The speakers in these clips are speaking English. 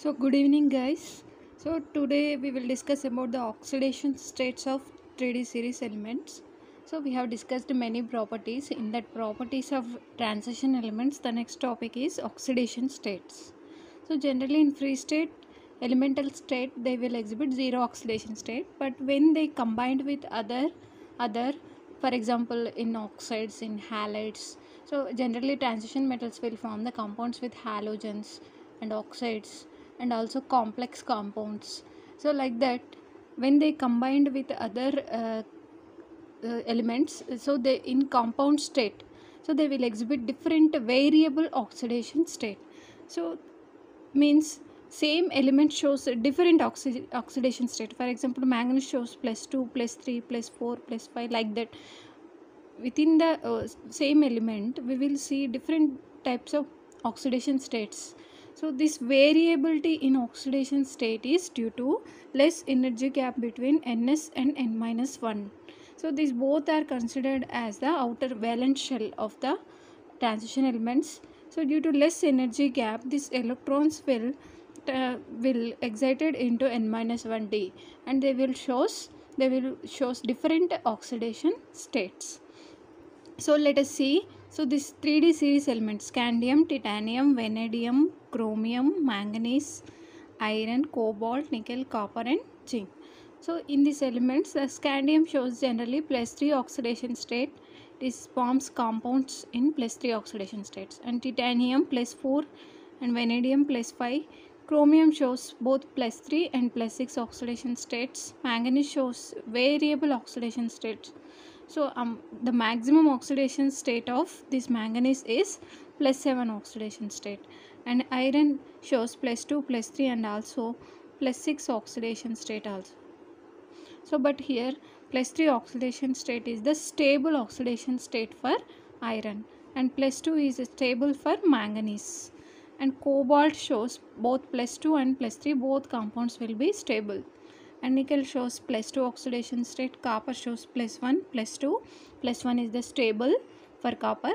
So good evening guys. So today we will discuss about the oxidation states of 3D series elements. So we have discussed many properties. In that properties of transition elements, the next topic is oxidation states. So generally in free state, elemental state, they will exhibit zero oxidation state, but when they combined with other for example in oxides, in halides, so generally transition metals will form the compounds with halogens and oxides and also complex compounds. So like that, when they combined with other elements, so they in compound state, so they will exhibit different variable oxidation state. So means same element shows a different oxidation state. For example, manganese shows +2, +3, +4, +5, like that. Within the same element we will see different types of oxidation states. So this variability in oxidation state is due to less energy gap between ns and n minus 1. So these both are considered as the outer valence shell of the transition elements. So due to less energy gap, these electrons will excited into n minus 1d, and they will shows different oxidation states. So let us see. So this 3D series elements: scandium, titanium, vanadium, chromium, manganese, iron, cobalt, nickel, copper and zinc. So in these elements, the scandium shows generally +3 oxidation state. This forms compounds in +3 oxidation states, and titanium +4 and vanadium +5. Chromium shows both +3 and +6 oxidation states. Manganese shows variable oxidation states. So the maximum oxidation state of this manganese is +7 oxidation state, and iron shows +2, +3 and also +6 oxidation state also. So but here +3 oxidation state is the stable oxidation state for iron, and +2 is stable for manganese, and cobalt shows both +2 and +3, both compounds will be stable, and nickel shows +2 oxidation state. Copper shows +1, +2, +1 is the stable for copper,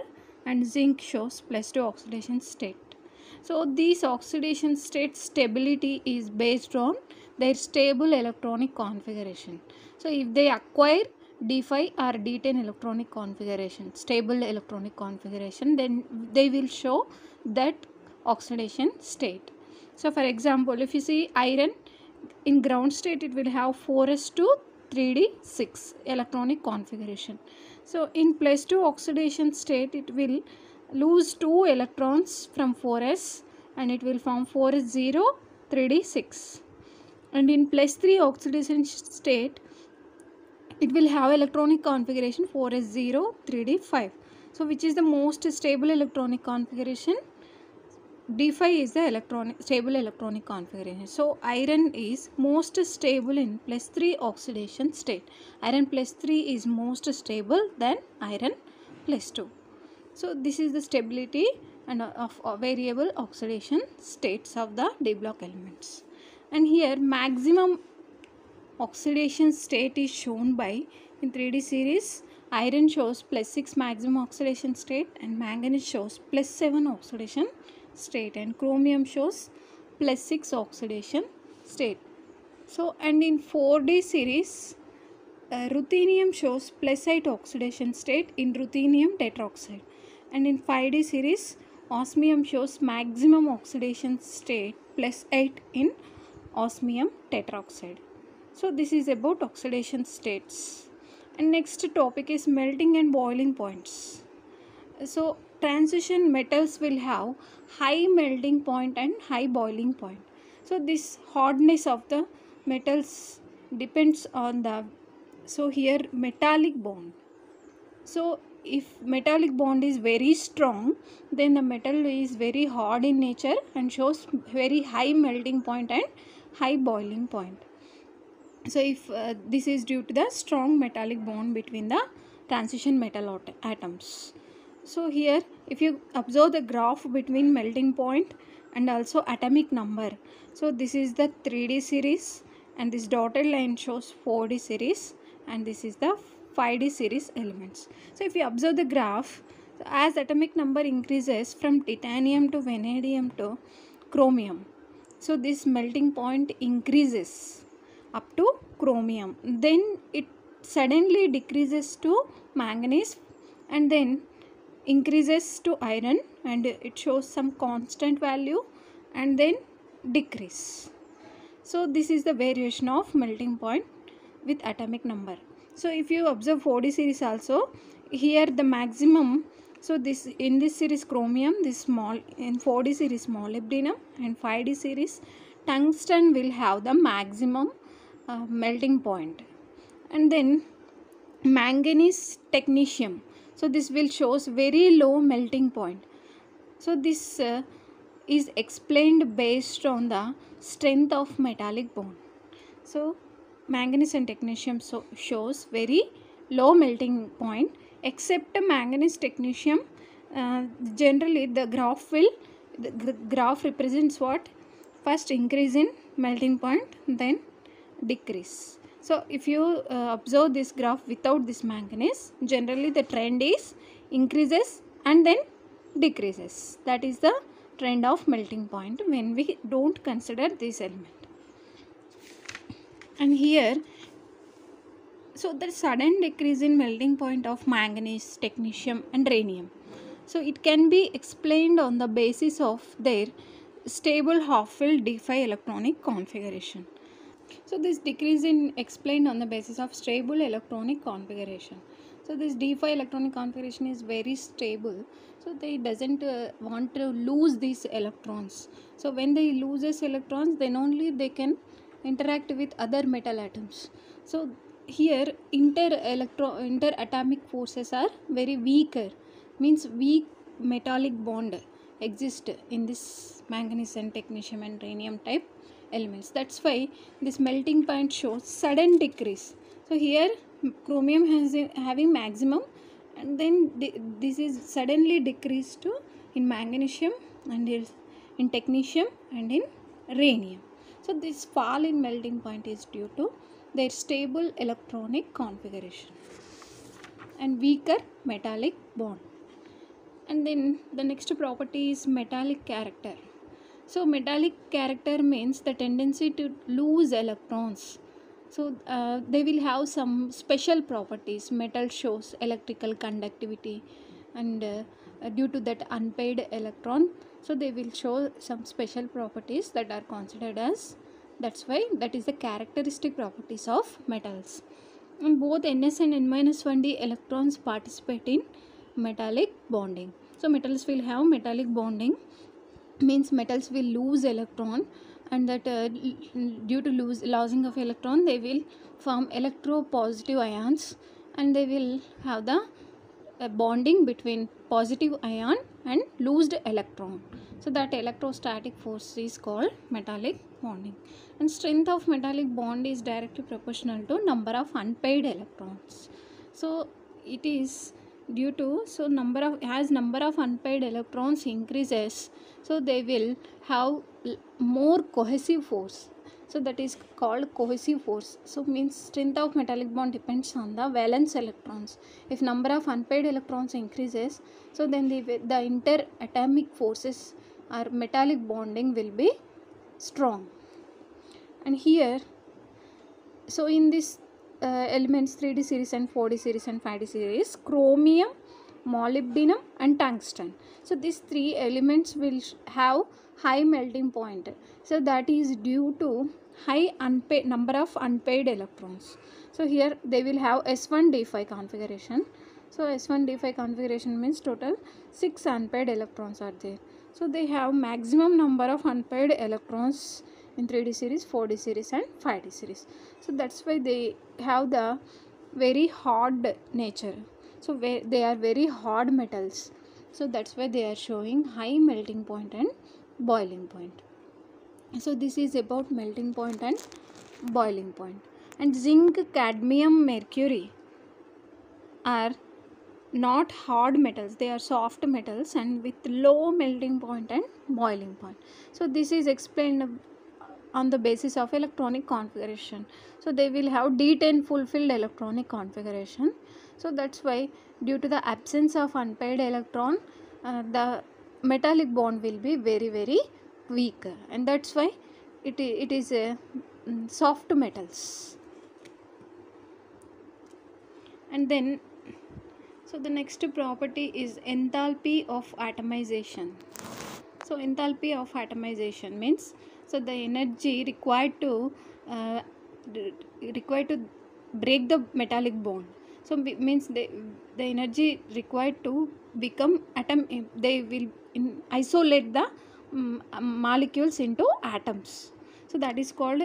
and zinc shows +2 oxidation state. So these oxidation state stability is based on their stable electronic configuration. So if they acquire D5 or D10 electronic configuration, stable electronic configuration, then they will show that oxidation state. So for example, if you see iron, in ground state it will have 4s2 3d6 electronic configuration. So in +2 oxidation state it will lose 2 electrons from 4s, and it will form 4s0 3d6. And in +3 oxidation state it will have electronic configuration 4s0 3d5. So which is the most stable electronic configuration? D5 is the stable electronic configuration. So iron is most stable in +3 oxidation state. Iron +3 is most stable than iron +2. So this is the stability and of variable oxidation states of the D block elements. And here maximum oxidation state is shown by, in 3D series, iron shows +6 maximum oxidation state, and manganese shows +7 oxidation state, and chromium shows +6 oxidation state. So and in 4D series, ruthenium shows +8 oxidation state in ruthenium tetroxide, and in 5D series osmium shows maximum oxidation state +8 in osmium tetroxide. So this is about oxidation states. And next topic is melting and boiling points. So transition metals will have high melting point and high boiling point. So this hardness of the metals depends on the, so here metallic bond. So if metallic bond is very strong, then the metal is very hard in nature and shows very high melting point and high boiling point. So if this is due to the strong metallic bond between the transition metal atoms. So here if you observe the graph between melting point and also atomic number, so this is the 3D series, and this dotted line shows 4D series, and this is the 5D series elements. So if you observe the graph, as atomic number increases from titanium to vanadium to chromium, So this melting point increases up to chromium, then it suddenly decreases to manganese, and then increases to iron, and it shows some constant value, and then decrease. So this is the variation of melting point with atomic number. So if you observe 4D series also, here the maximum, so this in this series chromium, this small, in 4D series molybdenum, and 5D series tungsten will have the maximum melting point. And then manganese technetium, so this will shows very low melting point. So this is explained based on the strength of metallic bond. So manganese and technetium shows very low melting point, except manganese technetium. Generally the graph represents what? First increase in melting point, then decrease. So if you observe this graph without this manganese, generally the trend is increases and then decreases. That is the trend of melting point when we don't consider this element. And here, so the sudden decrease in melting point of manganese, technetium and rhenium, so it can be explained on the basis of their stable half-filled d5 electronic configuration. So this decrease in explained on the basis of stable electronic configuration. So this d5 electronic configuration is very stable, so they doesn't want to lose these electrons. So when they loses electrons, then only they can interact with other metal atoms. So here interatomic forces are very weaker, means weak metallic bond exist in this manganese and technetium and rhenium type elements. That's why this melting point shows sudden decrease. So here chromium has having maximum, and then this is suddenly decreased to in magnesium and in technetium and in rhenium. So this fall in melting point is due to their stable electronic configuration and weaker metallic bond. And then the next property is metallic character. So metallic character means the tendency to lose electrons. So they will have some special properties. Metal shows electrical conductivity, and due to that unpaired electron, so they will show some special properties that are considered as, that's why that is the characteristic properties of metals. And both Ns and N-1d electrons participate in metallic bonding. So metals will have metallic bonding, means metals will lose electron, and that due to losing of electron, they will form electropositive ions, and they will have the bonding between positive ion and loosed electron. So that electrostatic force is called metallic bonding. And strength of metallic bond is directly proportional to number of unpaired electrons. So it is due to, so as number of unpaired electrons increases, so they will have more cohesive force. So that is called cohesive force. So means strength of metallic bond depends on the valence electrons. If number of unpaired electrons increases, so then the interatomic forces or metallic bonding will be strong. And here, so in this elements 3D series and 4D series and 5D series, chromium, molybdenum and tungsten. So these three elements will have high melting point. So that is due to high number of unpaired electrons. So here they will have S1d5 configuration. So S1d5 configuration means total 6 unpaired electrons are there. So they have maximum number of unpaired electrons in 3D series, 4D series and 5D series. So that's why they have the very hard nature. So they are very hard metals. So that's why they are showing high melting point and boiling point. So this is about melting point and boiling point. And zinc, cadmium, mercury are not hard metals, they are soft metals and with low melting point and boiling point. So this is explained on the basis of electronic configuration. So they will have D10 fulfilled electronic configuration. So that's why due to the absence of unpaired electron, the metallic bond will be very weak, and that's why it is a soft metals. And then, so the next property is enthalpy of atomization. So enthalpy of atomization means, so the energy required to uh, required to break the metallic bond. So means the energy required to become atom, they will isolate the molecules into atoms. So that is called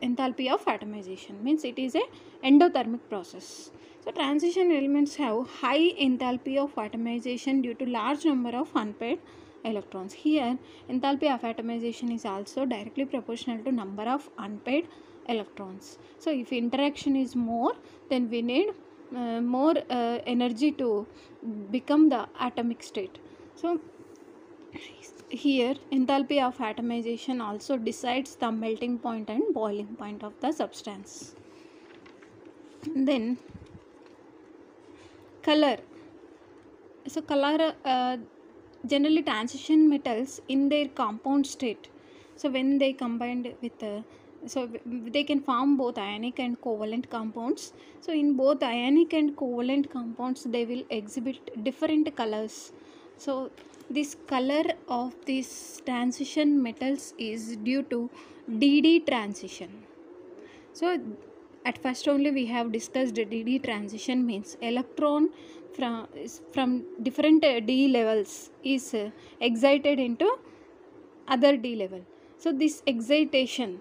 enthalpy of atomization, means it is a endothermic process. So transition elements have high enthalpy of atomization due to large number of unpaired electrons. Here enthalpy of atomization is also directly proportional to number of unpaired electrons. So if interaction is more, then we need more energy to become the atomic state. So here enthalpy of atomization also decides the melting point and boiling point of the substance. Then color. So color, generally transition metals in their compound state, so when they combined with so they can form both ionic and covalent compounds. So in both ionic and covalent compounds they will exhibit different colors. So this color of these transition metals is due to DD transition. So at first only we have discussed DD transition, means electron from different D levels is excited into other D level. So this excitation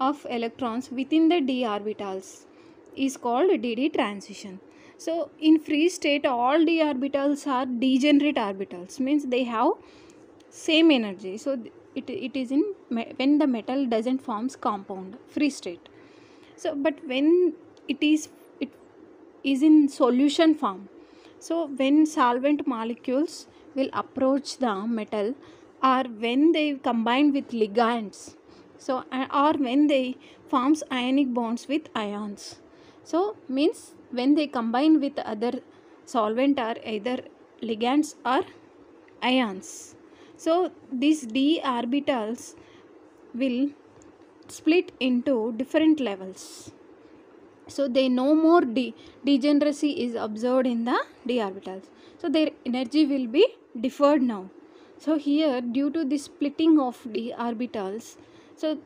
of electrons within the D orbitals is called DD transition. So in free state all D orbitals are degenerate orbitals, means they have same energy. So it is in when the metal doesn't forms compound, free state. So but when it is in solution form, so when solvent molecules will approach the metal, or when they combine with ligands, so or when they forms ionic bonds with ions, so means when they combine with other solvent are either ligands or ions, so these d orbitals will split into different levels. So they no more degeneracy is observed in the d orbitals, so their energy will be deferred now. So here due to the splitting of d orbitals, so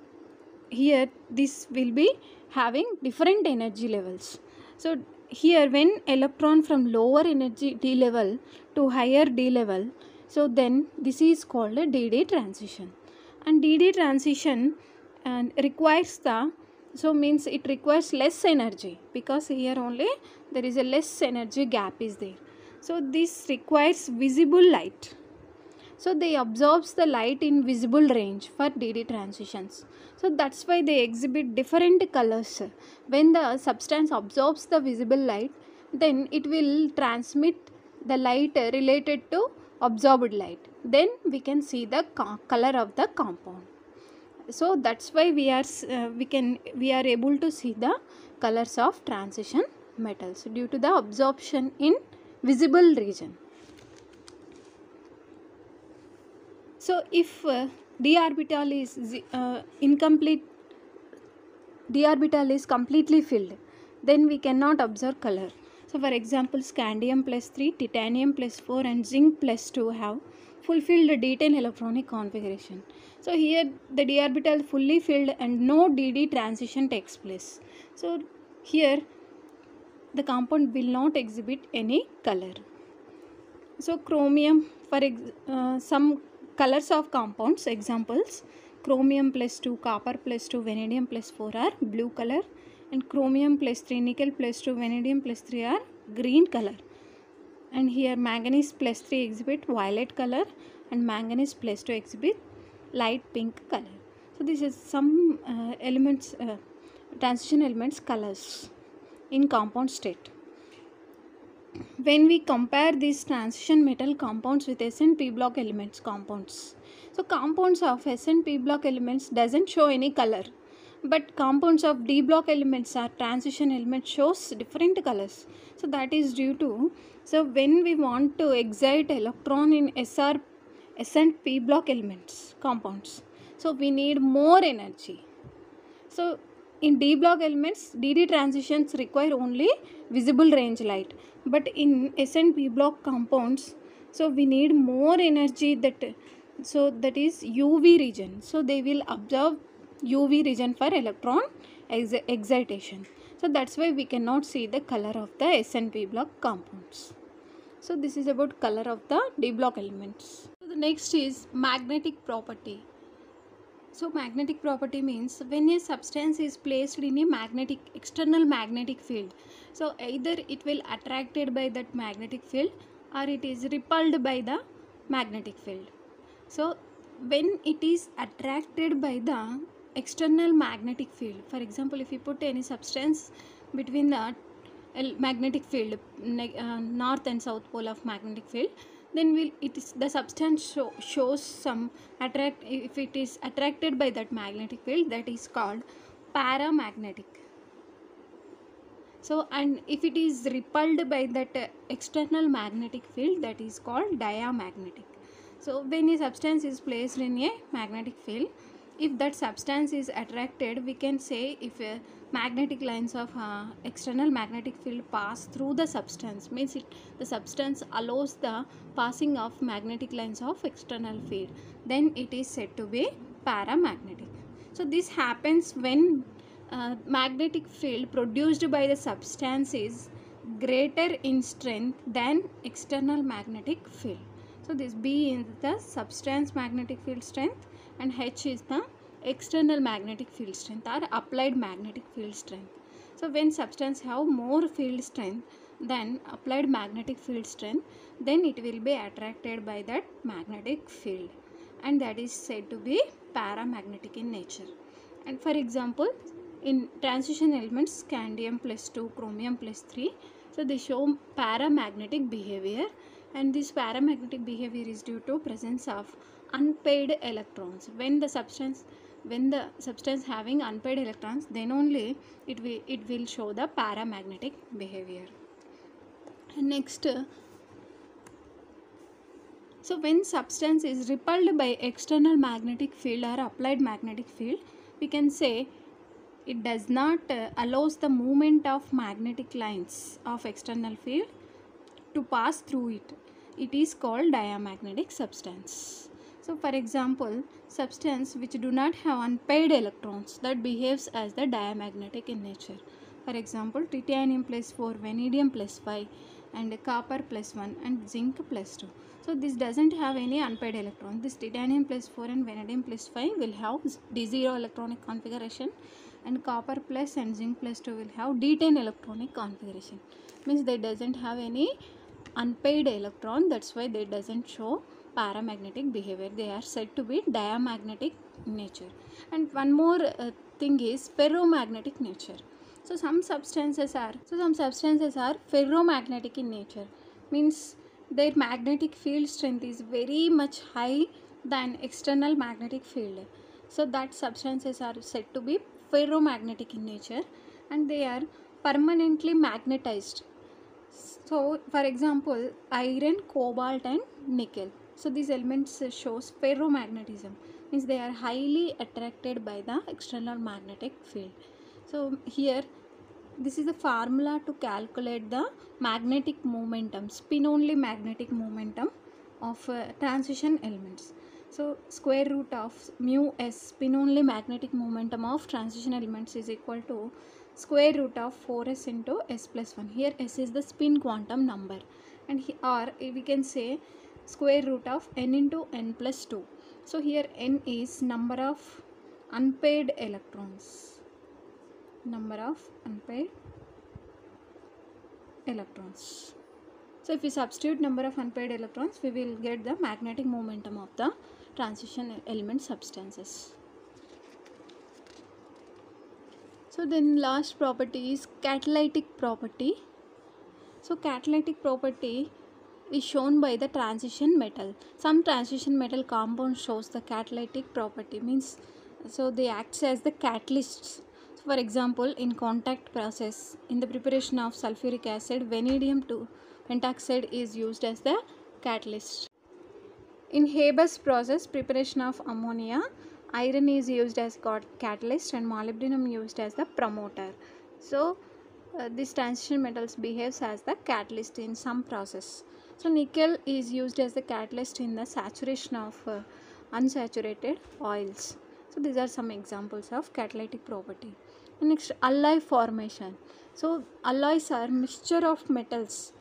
here this will be having different energy levels. So here when electron from lower energy d level to higher d level, so then this is called a DD transition. And DD transition requires the, so means it requires less energy, because here only there is a less energy gap is there. So this requires visible light, so they absorbs the light in visible range for DD transitions. So that's why they exhibit different colors. When the substance absorbs the visible light, then it will transmit the light related to absorbed light, then we can see the color of the compound. So that's why we are able to see the colors of transition metals due to the absorption in visible region. So if d orbital is incomplete, d orbital is completely filled, then we cannot observe color. So for example, scandium plus 3, titanium plus 4 and zinc plus 2 have fulfilled the D10 electronic configuration. So here the d orbital fully filled and no DD transition takes place. So here the compound will not exhibit any color. So chromium, for some colors of compounds, examples: chromium plus 2, copper plus 2, vanadium plus 4 are blue color, and chromium plus 3, nickel plus 2, vanadium plus 3 are green color. And here manganese plus 3 exhibit violet color, and manganese plus 2 exhibit light pink color. So this is some elements, transition elements colors in compound state. When we compare these transition metal compounds with S and P block elements compounds, so compounds of S and P block elements doesn't show any color, but compounds of D block elements or transition elements shows different colors. So that is due to, so when we want to excite electron in S and P block elements compounds, So we need more energy. So in D block elements, DD transitions require only visible range light, but in S and P block compounds, so we need more energy, that is UV region. So they will absorb UV region for electron excitation. So that's why we cannot see the color of the S and P block compounds. So this is about color of the D block elements. So the next is magnetic property. So magnetic property means when a substance is placed in a external magnetic field, so either it will attracted by that magnetic field or it is repelled by the magnetic field. So when it is attracted by the external magnetic field, for example, if you put any substance between the magnetic field, north and south pole of magnetic field, then the substance shows some if it is attracted by that magnetic field, that is called paramagnetic. So and if it is repelled by that external magnetic field, that is called diamagnetic. So when a substance is placed in a magnetic field, if that substance is attracted, we can say if magnetic lines of external magnetic field pass through the substance, means the substance allows the passing of magnetic lines of external field, then it is said to be paramagnetic. So this happens when magnetic field produced by the substance is greater in strength than external magnetic field. So this B is the substance magnetic field strength and H is the external magnetic field strength or applied magnetic field strength. So when substance have more field strength than applied magnetic field strength, then it will be attracted by that magnetic field, and that is said to be paramagnetic in nature. And for example, in transition elements scandium plus 2, chromium plus 3, so they show paramagnetic behavior, and this paramagnetic behavior is due to presence of unpaired electrons. When the substance having unpaired electrons, then only it will show the paramagnetic behavior. And next, so when substance is repelled by external magnetic field or applied magnetic field, we can say it does not allows the movement of magnetic lines of external field to pass through it. It is called diamagnetic substance. So for example, substance which do not have unpaired electrons, that behaves as the diamagnetic in nature. For example, titanium plus 4, vanadium plus 5, and copper plus 1, and zinc plus 2. So this doesn't have any unpaired electrons. This titanium plus 4 and vanadium plus 5 will have D0 electronic configuration, and copper plus and zinc plus 2 will have D10 electronic configuration. Means they doesn't have any unpaired electron, that's why they doesn't show paramagnetic behavior. They are said to be diamagnetic in nature. And one more thing is ferromagnetic nature. So some substances are ferromagnetic in nature, means their magnetic field strength is very much high than external magnetic field. So that substances are said to be ferromagnetic in nature, and they are permanently magnetized. So for example, iron, cobalt and nickel. So these elements shows ferromagnetism, means they are highly attracted by the external magnetic field. So here this is the formula to calculate the magnetic momentum, spin only magnetic momentum of transition elements. So square root of mu s, spin only magnetic momentum of transition elements, is equal to square root of 4s into s plus 1. Here s is the spin quantum number, and or we can say square root of n into n plus 2. So here n is number of unpaired electrons. So if we substitute number of unpaired electrons, we will get the magnetic momentum of the transition element substances. So then last property is catalytic property. So catalytic property is shown by the transition metal. Some transition metal compound shows the catalytic property, means so they act as the catalysts. So for example, in contact process, in the preparation of sulfuric acid, vanadium pentoxide is used as the catalyst. In Haber's process, preparation of ammonia, iron is used as catalyst and molybdenum used as the promoter. So this transition metals behaves as the catalyst in some process. So nickel is used as the catalyst in the saturation of unsaturated oils. So these are some examples of catalytic property. Next, alloy formation. So alloys are mixture of metals.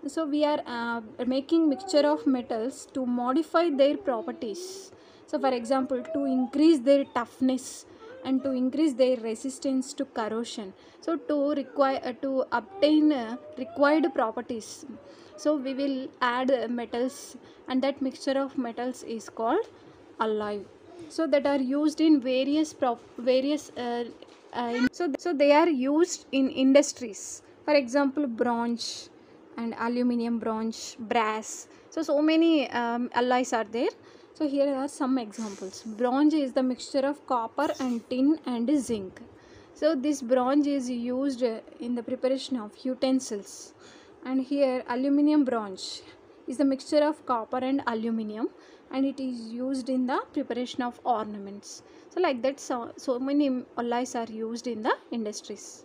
So we are making mixture of metals to modify their properties. So for example, to increase their toughness and to increase their resistance to corrosion. So to obtain required properties, so we will add metals, and that mixture of metals is called alloy. So that are used in so they are used in industries. For example, bronze and aluminum, bronze, brass. So many alloys are there. So here are some examples. Bronze is the mixture of copper and tin and zinc. So this bronze is used in the preparation of utensils. And here aluminum bronze is the mixture of copper and aluminum, and it is used in the preparation of ornaments. So like that, so many alloys are used in the industries.